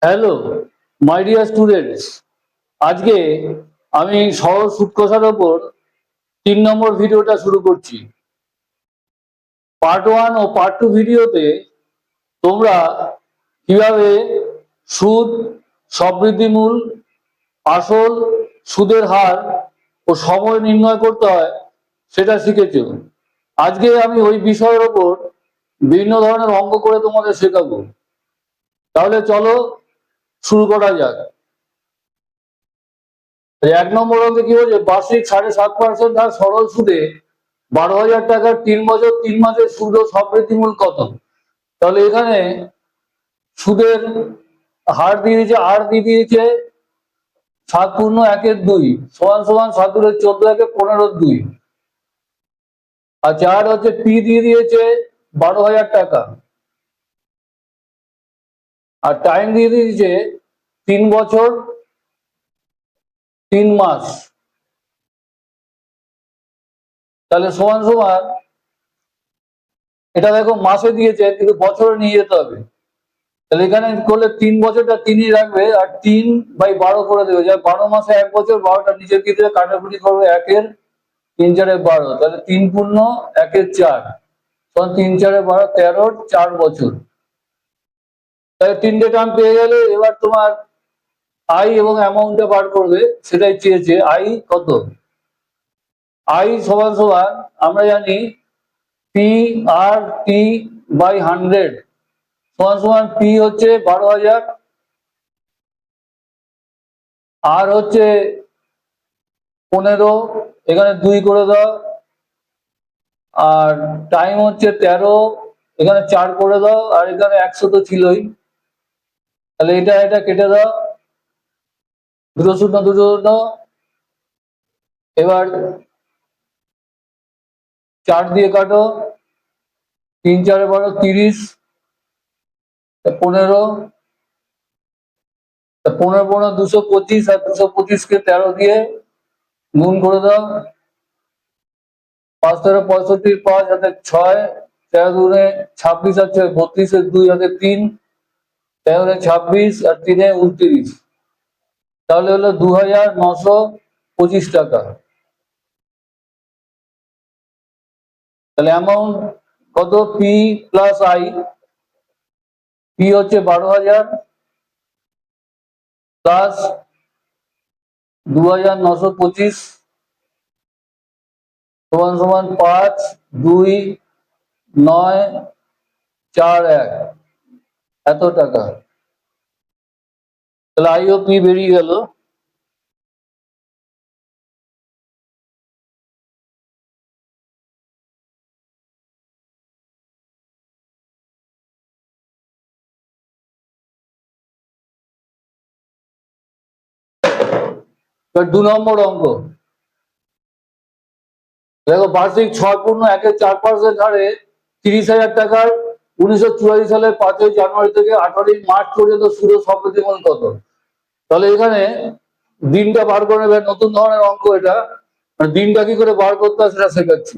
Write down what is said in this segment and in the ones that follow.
Hello my dear students, আজকে আমি সহজ সুদ কষার ওপর 3 নম্বর ভিডিওটা শুরু করছি। পার্ট 1 ও পার্ট 2 ভিডিওতে তোমরা কিভাবে সুদ, সবৃদ্ধিমূল, আসল, সুদের হার ও সময় নির্ণয় করতে হয় সেটা শিখেছো। আজকে আমি ওই বিষয়ের ওপর বিভিন্ন ধরনের অঙ্ক করে তোমাদের শেখাবো। তাহলে চলো শুরু করা যাক। 1 নম্বর অঙ্কে কি বলছে, বার্ষিক 7.5% হার সরল সুদে 12,000 টাকার 3 বছর 3 মাসের সুদ ও সবৃদ্ধিমূল কত? তাহলে এখানে সুদের হার দিয়ে দিয়েছে, আর দিয়ে দিয়েছে 7×1=2 সমান সমান 7×14=15 আর চার হচ্ছে পি দিয়ে দিয়েছে 12,000 টাকা, আর টাইম দিয়ে দিয়েছে 3 বছর 3 মাস। তাহলে সমান সমান, এটা দেখো মাসে দিয়েছে কিন্তু বছরে নিয়ে যেতে হবে। তাহলে এখানে করলে 3 বছরটা 3ই রাখবে আর 3/12 করে দেবে, যা 12 মাসে 1 বছর, 12টা নিচে দিয়ে দেবে, কাটাকুটি করবে 1-এর 3×4=12, তাহলে 3×1=4, 3×4=12, 13, 4 বছর। তাহলে 3টে টার্ম পেয়ে গেলে এবার তোমার আই এবং অ্যামাউন্টটা বার করবে, সেটাই চেয়েছে। আই কত? আই সমান সমান আমরা জানি পি আর টি বাই 100 সমান সমান পি হচ্ছে 12,000, আর হচ্ছে 15, এখানে 2 করে দাও, আর টাইম হচ্ছে 13, এখানে 4 করে দাও, আর এখানে 100 তো ছিলই। তাহলে এটা কেটে দাও, 2 শূন্য 2 শূন্য, এবার 4 দিয়ে কাটো, 3×4=12, 30, 15, 15 225, আর 225কে 13 দিয়ে গুণ করে দাও, 5×13=65, 5 হাতে 6, 13×2=26, আছে 32, 2 হাতে 3, 13×26, আর 3-এ 29, তাহলে হলো 2,925 টাকা। তাহলে অ্যামাউন্ট কত? P plus I. পি হচ্ছে 12,000 প্লাস 2,925 সমান সমান 5, 2, 9, 4, 1, এত টাকা। তাহলে আই ও পি বেরিয়ে গেল। এবার 2 নম্বর অঙ্ক দেখো, বার্ষিক 6×1=4% হারে 30,000 টাকার 1984 সালের 5ই জানুয়ারি থেকে 18ই মার্চ পর্যন্ত সুদ ও সবৃদ্ধিমূল কত? তাহলে এখানে দিনটা বার করে নেবে, নতুন ধরনের অঙ্ক এটা, দিনটা কি করে বার করতে হয় সেটা শেখাচ্ছি।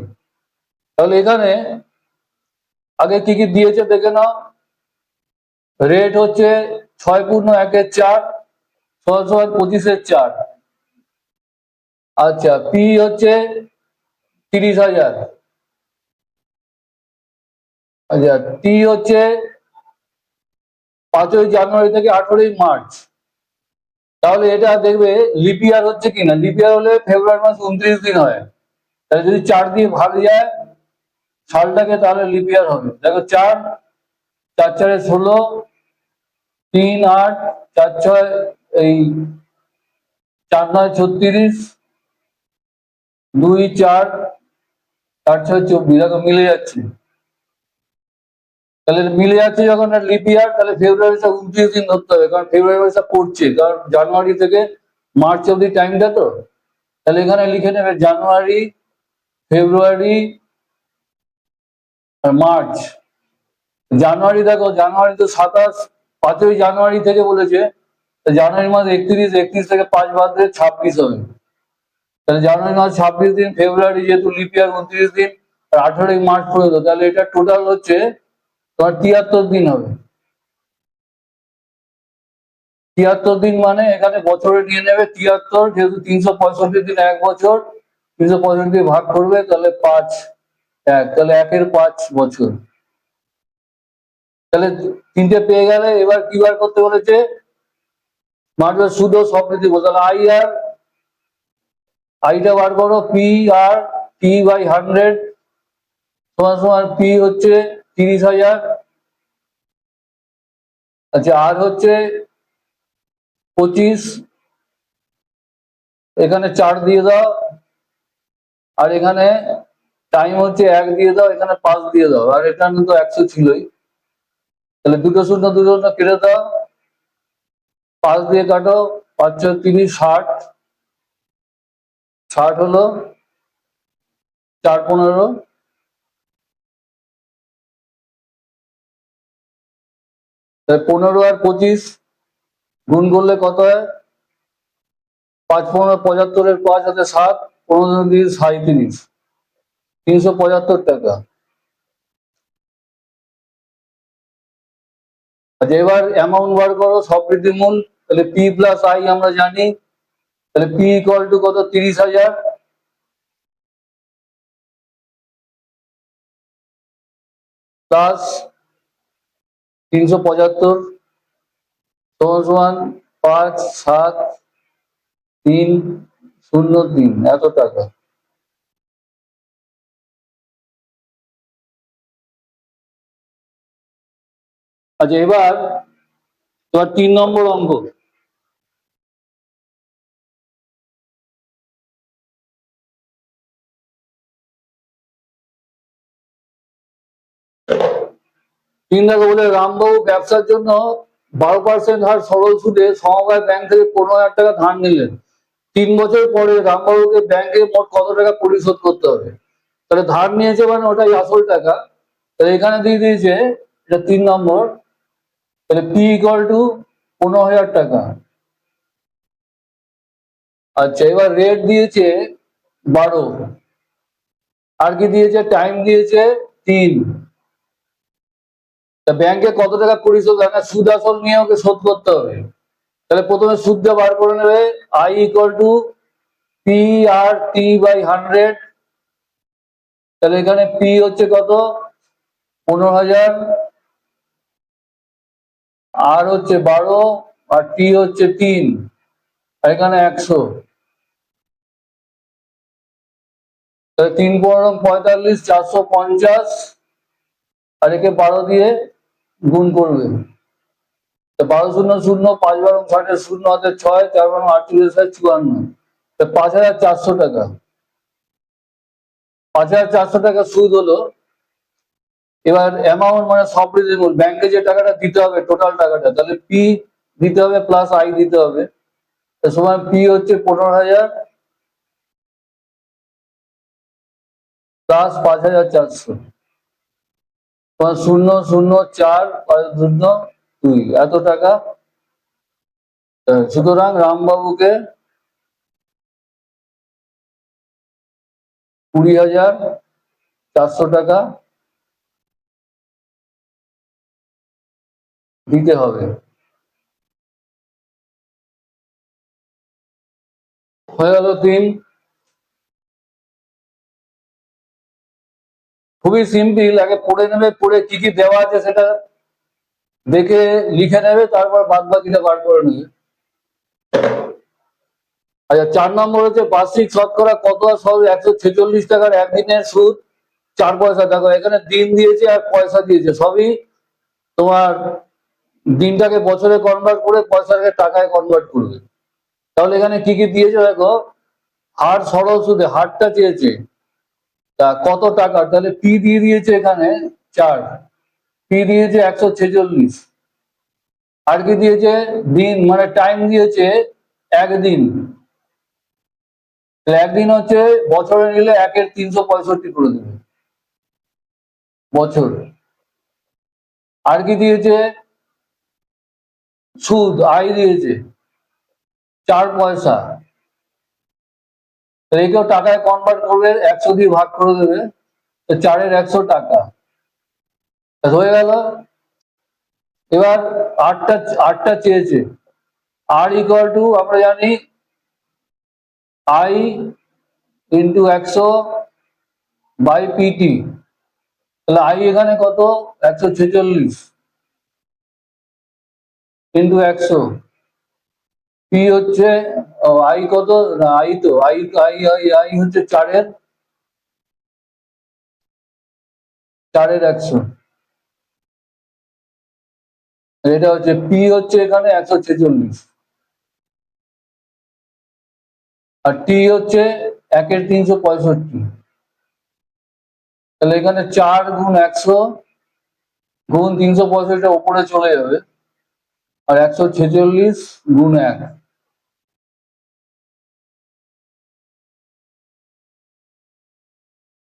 তাহলে এখানে আগে কি কি দিয়েছে দেখে নাও। রেট হচ্ছে 6×1=4 সমান সমান 25/4। আচ্ছা, পি হচ্ছে 30,000। আচ্ছা, টি হচ্ছে 5ই জানুয়ারি থেকে 18ই মার্চ। তাহলে এটা দেখবে লিপ ইয়ার হচ্ছে কিনা। লিপ ইয়ার হলে ফেব্রুয়ারি মাস 29 দিন হয়, তাহলে যদি 4 দিয়ে ভাগ যায় সালটাকে, তাহলে লিপ ইয়ার হবে। দেখো 4, 4×4=16, 3, 8, 4, 6, এই 4, 9, 36, 2, 4, 4, 6, 24, দেখো মিলে যাচ্ছে। তাহলে মিলে যাচ্ছে যখন লিপ ইয়ার, তাহলে ফেব্রুয়ারি 29 দিন ধরতে হবে, কারণ ফেব্রুয়ারি মাসটা পড়ছে, কারণ জানুয়ারি থেকে মার্চ অব্দি টাইমটা তো। তাহলে এখানে লিখে নেবে জানুয়ারি, ফেব্রুয়ারি আর মার্চ। জানুয়ারি দেখো, জানুয়ারি তো 27, 5ই জানুয়ারি থেকে বলেছে, জানুয়ারি মাস 31, 31 থেকে 5 বাদ দিয়ে 26 হবে। তাহলে জানুয়ারি মাস 26 দিন, ফেব্রুয়ারি যেহেতু লিপ ইয়ার 29 দিন, আর 18ই মার্চ পর্যন্ত, তাহলে এটা টোটাল হচ্ছে তোমার 73 দিন হবে। 73 দিন মানে এখানে বছরে নিয়ে নেবে 73, যেহেতু 365 দিন 1 বছর, 365 দিয়ে ভাগ করবে, তাহলে 5 1, তাহলে 1/5 বছর। তাহলে তিনটে পেয়ে গেলে, এবার কি বার করতে বলেছে? মাত্র সুদ ও সবৃদ্ধি। তাহলে আইটা বার করো, পি আর টি বাই 100 সমান সমান পি হচ্ছে 30,000, আচ্ছা আর হচ্ছে 25, এখানে 4 দিয়ে দাও, আর এখানে টাইম হচ্ছে 1 দিয়ে দাও, এখানে 5 দিয়ে দাও, আর এটা কিন্তু 100 ছিলই, তাহলে দুটো শূন্য কেটে দাও, 5 দিয়ে কাটো, 5 × 30 60, 60 হলো 4 15, 15 আর 25 গুণ করলে কত হয়? 5 15 75, 5 হাতে 7, 15 দিয়ে 37, 375 টাকা। আচ্ছা এবার অ্যামাউন্ট বার করো, সবৃদ্ধি মূল। তাহলে পি প্লাস আই আমরা জানি, তাহলে পি ইকুয়াল টু কত? 30,000 প্লাস 375 সমান সমান 5 7 3 0 3, এত টাকা। আচ্ছা এবার 3 নম্বর অঙ্ক। দেখো বলে, রামবাবু ব্যবসার জন্য 12% হার সরল সুদে সমবায় ব্যাংক থেকে 15,000 টাকা ধার নিলেন। 3 বছর পরে রামবাবুকে ব্যাংকে মোট কত টাকা পরিশোধ করতে হবে? তাহলে ধার নিয়েছে মানে ওটাই আসল টাকা, তাহলে এখানে দিয়ে দিয়েছে, এটা 3 নম্বর, তাহলে পি ইকুয়াল টু 15,000 টাকা। আচ্ছা এবার রেট দিয়েছে 12, আর কি দিয়েছে? টাইম দিয়েছে 3। তা ব্যাংকে কত টাকা পরিশোধ হয় না, সুদ আসল নিয়ে ওকে শোধ করতে হবে। তাহলে প্রথমে সুদটা বার করে নেবে, I equal to P R T by 100, তাহলে এখানে পি হচ্ছে কত? 15,000, আর হচ্ছে 12, আর টি হচ্ছে 3, আর এখানে 100, তাহলে 3 × 45 450, আর একে 12 দিয়ে গুণ করবে, 12 0 0, 5 12 60, 0 হাতে 6, 4 12 48, 54, 5,400 টাকা। 5,400 টাকা সুদ হলো। এবার অ্যামাউন্ট মানে সবৃদ্ধি মূল, ব্যাংকে যে টাকাটা দিতে হবে টোটাল টাকাটা, তাহলে পি দিতে হবে প্লাস আই দিতে হবে, সময় পি হচ্ছে 15,000 প্লাস 5,400, 0 0 4 5 2, এত টাকা। সুতরাং রামবাবুকে 20,400 টাকা দিতে হবে। হয়ে গেল 3। খুবই সিম্পল, আগে পড়ে নেবে, পড়ে কি কি দেওয়া আছে সেটা দেখে লিখে নেবে, তারপর বাদ বাকিটা বার করে নেবে। আচ্ছা 4 নম্বর হচ্ছে বার্ষিক শতকরা কত আর সব 146 টাকার একদিনের সুদ 4 পয়সা। দেখো এখানে দিন দিয়েছে আর পয়সা দিয়েছে, সবই তোমার দিনটাকে বছরে কনভার্ট করে পয়সাকে টাকায় কনভার্ট করবে। তাহলে এখানে কি কি দিয়েছে দেখো, হার সরল সুদে, হারটা চেয়েছে, তা কত টাকা, তাহলে পি দিয়ে দিয়েছে এখানে 4, পি দিয়েছে 146, আর কি দিয়েছে? দিন মানে টাইম দিয়েছে 1 দিন, একদিন হচ্ছে বছরে নিলে 1 এর 365 করে দেবে বছর। আর কি দিয়েছে? সুদ, আই দিয়েছে 4 পয়সা, একেও টাকায় কনভার্ট করবে, 100 দিয়ে ভাগ করে দেবে, 4 এর 100 টাকা হয়ে গেল। এবার আটটা চেয়েছে, আর ইকুয়াল টু আমরা জানি আই ইন্টু 100/পিটি। তাহলে আই এখানে কত? 146 ইন্টু 100। পি হচ্ছে আই কত? না আই তো আই আই আই আই হচ্ছে 4-এর 100। এটা হচ্ছে পি হচ্ছে এখানে 146 আর টি হচ্ছে 1-এর 365। তাহলে এখানে 4 গুণ 100 গুণ 365 উপরে চলে যাবে আর 146 গুণ 1।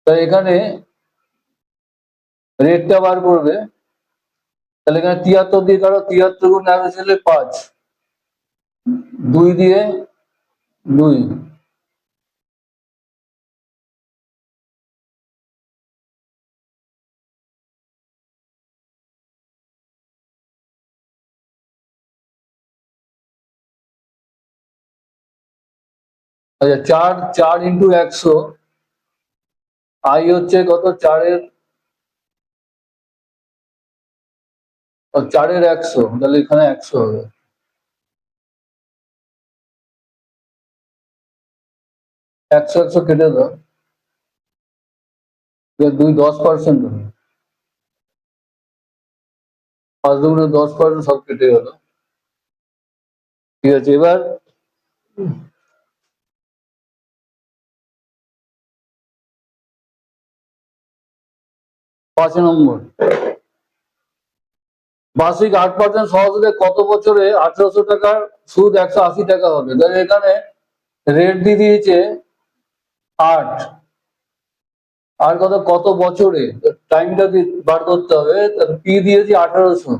তাই এখানে রেটটা বার করবে। তাহলে এখানে 73 দিয়ে কারো 73 গুণ 1 হচ্ছে 5, 2 দিয়ে 2। আচ্ছা 4 ইন্টু 100, আই হচ্ছে কত? 4-এর 100। তাহলে এখানে 100 হবে। 100 কেটে দাও, 2 10% হবে। 5 দুগুণে 10%, সব কেটে গেল। ঠিক আছে, এবার 5 নম্বর। বার্ষিক 8% সহজে কত বছরে 1800 টাকার সুদ 180 টাকা হবে? তাহলে এখানে রেট দিয়ে দিয়েছে 8, আর কত কত বছরে, টাইমটা বার করতে হবে। পি দিয়েছে 1800,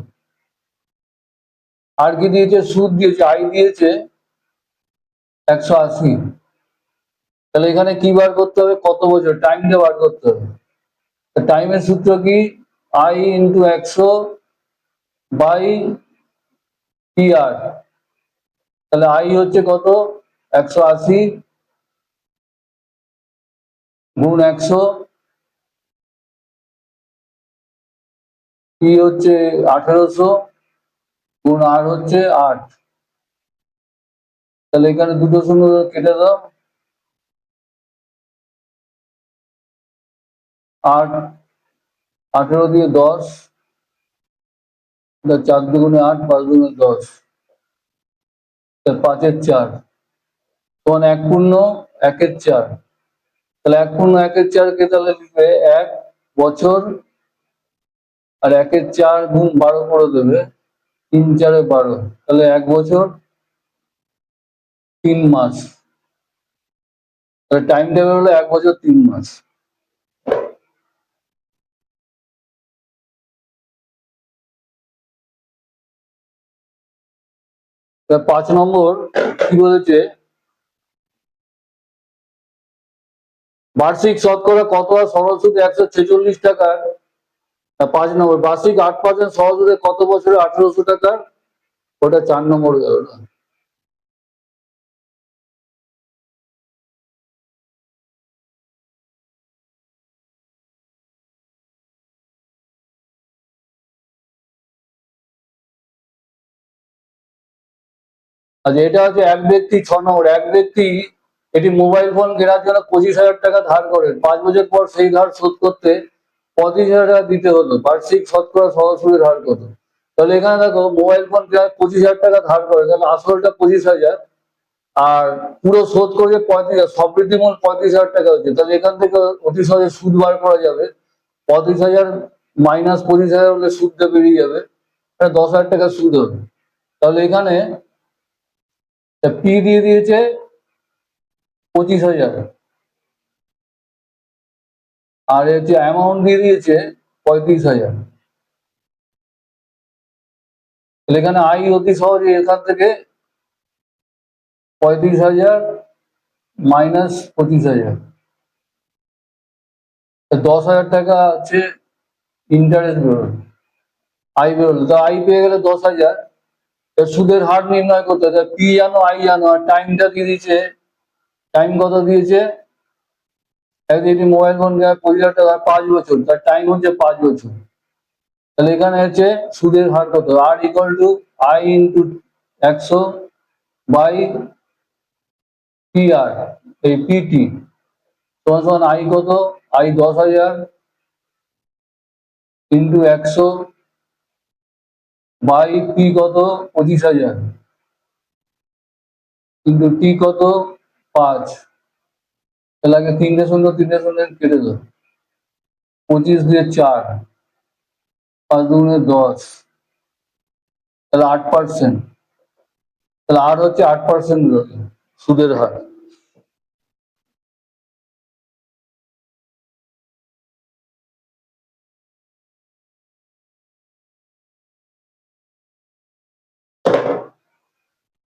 আর কি দিয়েছে? সুদ দিয়েছে, আই দিয়েছে 180। তাহলে এখানে কি বার করতে হবে? কত বছর, টাইমটা বার করতে হবে। টাইমের সূত্র কি? I into 100/PR। তাহলে আই হচ্ছে কত? 180 গুণ 100, পি হচ্ছে 1800 গুণ আর হচ্ছে 8। তাহলে এখানে দুটো শূন্য কেটে দাও, 8, 18 দিয়ে 10, 4 দুগুণে 8, 5 দুগুণে 10, 5-এর 4, তখন 1 পূর্ণ 1-এর 4। তাহলে 1 পূর্ণ 1-এর 4 কে তাহলে লিখবে 1 বছর, আর 1-এর 4 গুণ 12 করে দেবে, 3-4-এ 12। তাহলে 1 বছর 3 মাস। তাহলে টাইম টেবিল হলো 1 বছর 3 মাস। তা 5 নম্বর কি বলেছে? বার্ষিক শতকরা কত আর সরল সুদ 146 টাকার? 5 নম্বর বার্ষিক 8% সহজ সুদে কত বছরে 1800 টাকার? ওটা 4 নম্বর গেল না। আচ্ছা, এটা হচ্ছে এক ব্যক্তি 6 নম্বর। এক ব্যক্তি এটি মোবাইল ফোন কেনার জন্য 25,000 টাকা ধার করেন। 5 বছর পর সেই ধার শোধ করতে 35,000 টাকা দিতে হলো। বার্ষিক শতকরা সহজ সুদের হার কত? তাহলে এখানে দেখো, মোবাইল ফোন কেনার 25,000 টাকা ধার করে, তাহলে আসলটা 25,000 আর পুরো শোধ করে 35,000, সবৃদ্ধি মূল 35,000 টাকা হচ্ছে। তাহলে এখান থেকে অতি সহজে সুদ বার করা যাবে। 35,000 মাইনাস 25,000 হলে সুদটা বেরিয়ে যাবে, 10,000 টাকা সুদ হবে। তাহলে এখানে পি দিয়ে দিয়েছে 25,000, আর হচ্ছে অ্যামাউন্ট দিয়ে দিয়েছে 35,000। তাহলে এখানে আই অতি সহজে এখান থেকে 35,000 মাইনাস 25,000, 10,000 টাকা হচ্ছে ইন্টারেস্ট বেরোলো, আই বেরোলো। তো আই পেয়ে গেলে 10,000, সুদের হার নির্ণয় করতে হবে, পি জানো আই জানো, আর টাইমটা দিয়ে দিয়েছে, টাইম কত দিয়েছে, একদিন মোবাইল ফোন 25,000 টাকা 5 বছর, তার টাইম হচ্ছে 5 বছর। তাহলে এখানে হচ্ছে সুদের হার কত, R equal to I into 100 by P আর, এই পিটি সমান সমান আই কত, আই 10,000 ইন্টু 100 বাই পি কত 25,000 কিন্তু টি কত 5। তাহলে আগে 3 শূন্য কেটে দাও, 25 দিয়ে 4, 5 দুগুণে 10, তাহলে 8%। তাহলে আর হচ্ছে 8% সুদের হার।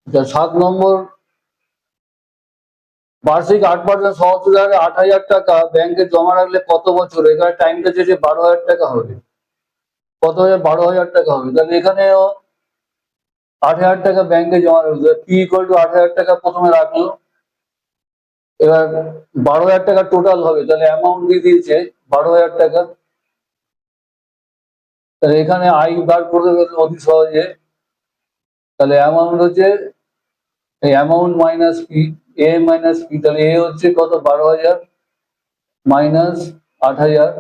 আচ্ছা, 7 নম্বর, বার্ষিক 8% সহজ সুদের হারে 8,000 টাকা ব্যাংকে জমা রাখলে কত বছর, এখানে টাইমটা চেয়েছে 12,000 টাকা হবে, কত হাজার 12,000 টাকা হবে। তাহলে এখানেও 8,000 টাকা ব্যাংকে জমা রাখবে, পি ইকুয়াল টু 8,000 টাকা প্রথমে রাখলো, এবার 12,000 টাকা টোটাল হবে, তাহলে অ্যামাউন্ট দিয়ে দিয়েছে 12,000 টাকা। তাহলে এখানে আই বার করে দেবে অতি সহজে, তাহলে অ্যামাউন্ট হচ্ছে এই অ্যামাউন্ট মাইনাস পি, এ মাইনাস পি, তাহলে এ হচ্ছে কত 12,000 মাইনাস 8,000,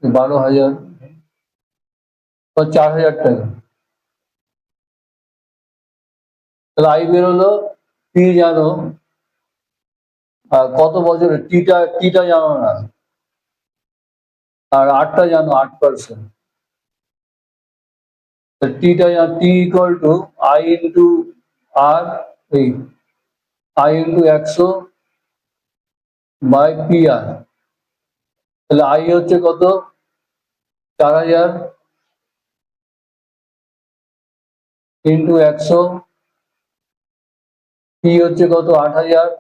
12,000 4,000 টাকা। তাহলে আই বেরোলো, পি জানো, কত বছরের, টিটা জানো না, আর আটটা জানো 8%। টিটা জানো, T equal to I into আর, এই আই ইন্টু 100 বাই পি আর। তাহলে আই হচ্ছে কত 4,000 ইন্টু 100, পি হচ্ছে কত 8,000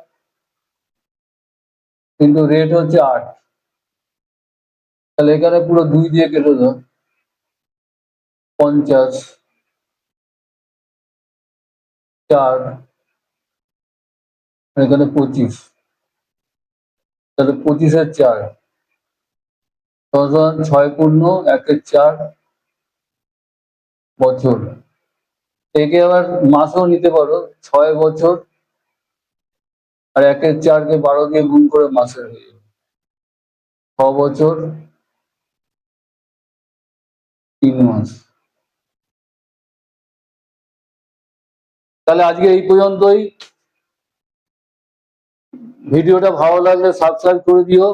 কিন্তু রেট হচ্ছে 8। তাহলে এখানে পুরো 2 দিয়ে কেটে দাও, 50, 4, এখানে 25, তাহলে 25-এর 4, 6 পূর্ণ 1-এর 4 বছর। একে আবার মাসও নিতে পারো, 6 বছর আর 1-এর 4-কে 12 দিয়ে গুণ করে মাসে হয়ে যাবে, 6 বছর 3 মাস। তাহলে আজকে এই পর্যন্তই। ভিডিওটা ভালো লাগলে সাবস্ক্রাইব করে দিও।